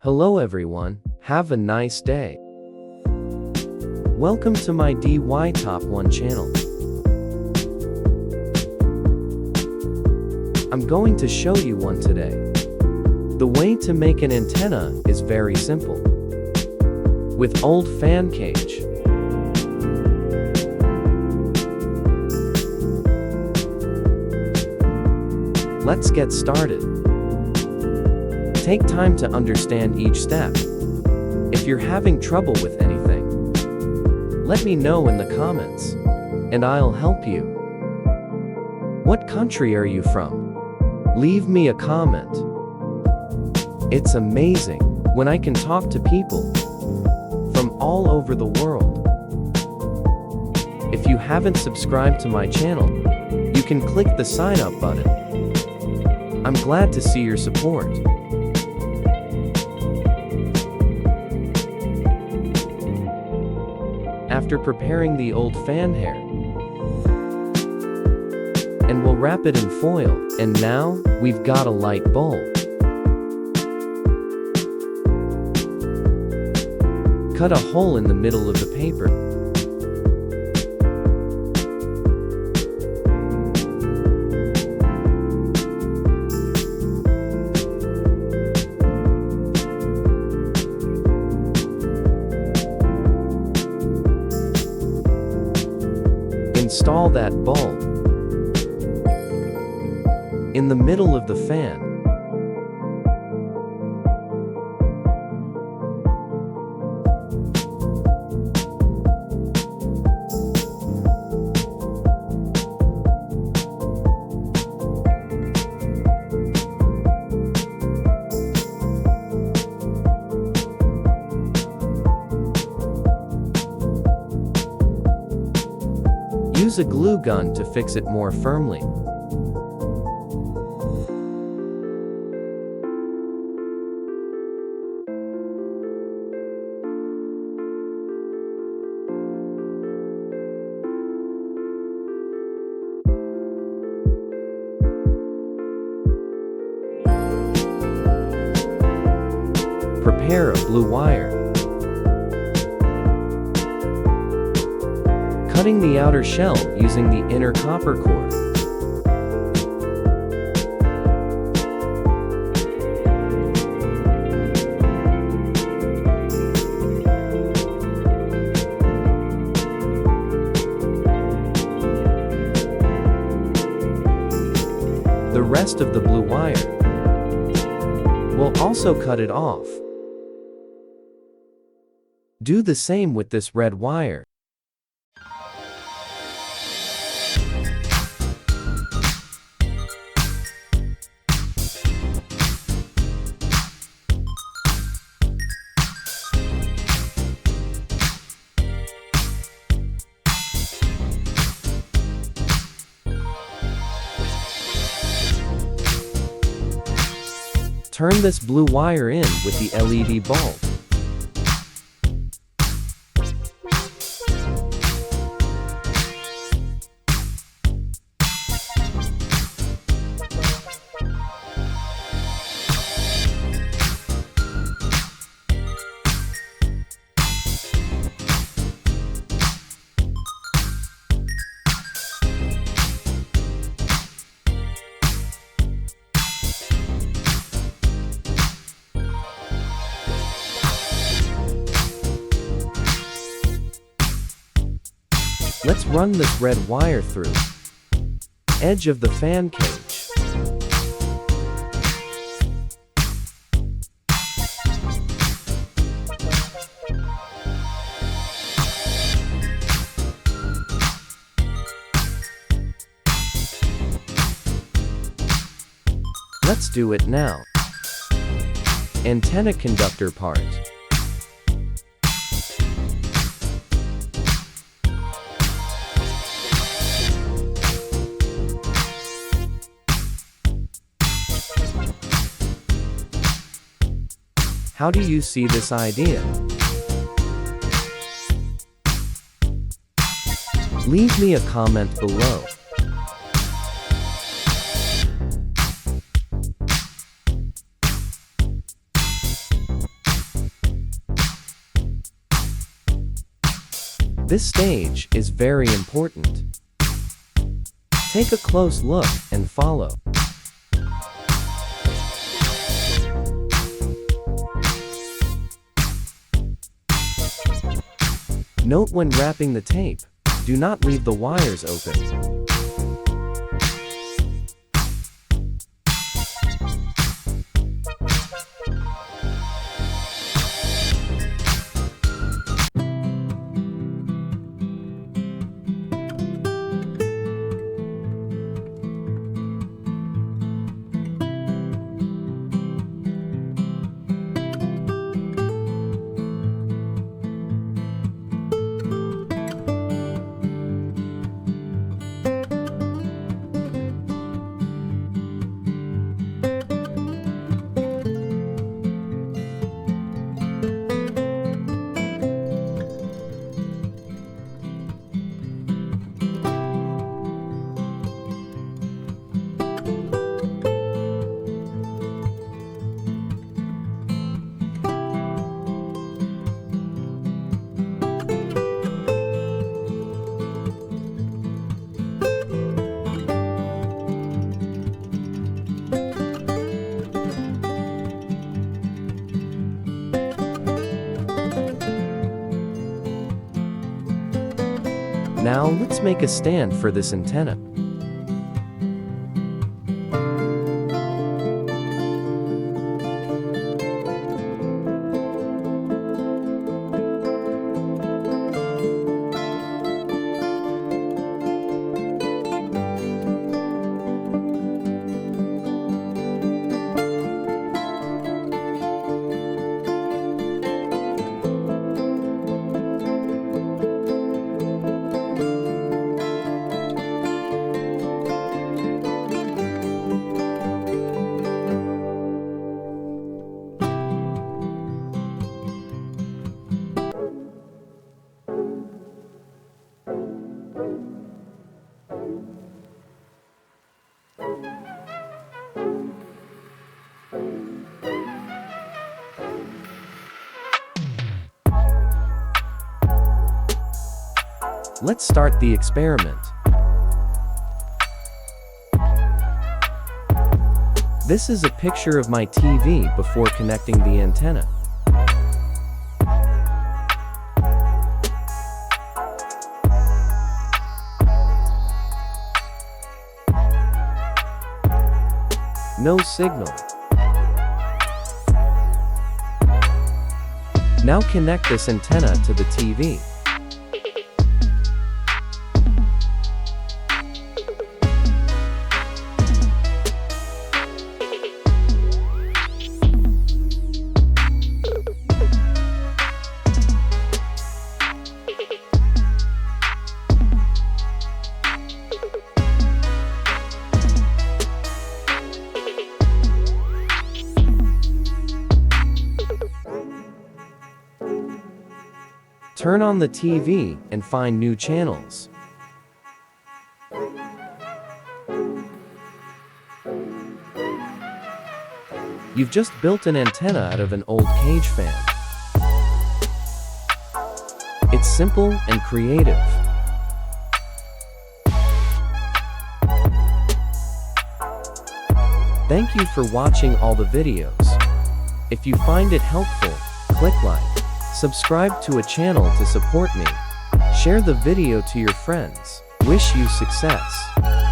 Hello everyone, have a nice day. Welcome to my DIY Top 1 channel. I'm going to show you one today. The way to make an antenna is very simple. With old fan cage. Let's get started. Take time to understand each step. If you're having trouble with anything, let me know in the comments, and I'll help you. What country are you from? Leave me a comment. It's amazing when I can talk to people from all over the world. If you haven't subscribed to my channel, you can click the sign up button. I'm glad to see your support. After preparing the old fan hair, and we'll wrap it in foil, and now we've got a light bulb. Cut a hole in the middle of the paper. Install that bulb in the middle of the fan. Use a glue gun to fix it more firmly. Prepare a blue wire. Cutting the outer shell using the inner copper cord. The rest of the blue wire. We'll also cut it off. Do the same with this red wire. Turn this blue wire in with the LED bulb. Let's run this red wire through edge of the fan cage. Let's do it now. Antenna conductor part. How do you see this idea? Leave me a comment below. This stage is very important. Take a close look and follow. Note when wrapping the tape, do not leave the wires open. Now let's make a stand for this antenna. Let's start the experiment. This is a picture of my TV before connecting the antenna. No signal. Now connect this antenna to the TV. Turn on the TV and find new channels. You've just built an antenna out of an old cage fan. It's simple and creative. Thank you for watching all the videos. If you find it helpful, click like. Subscribe to a channel to support me. Share the video to your friends. Wish you success.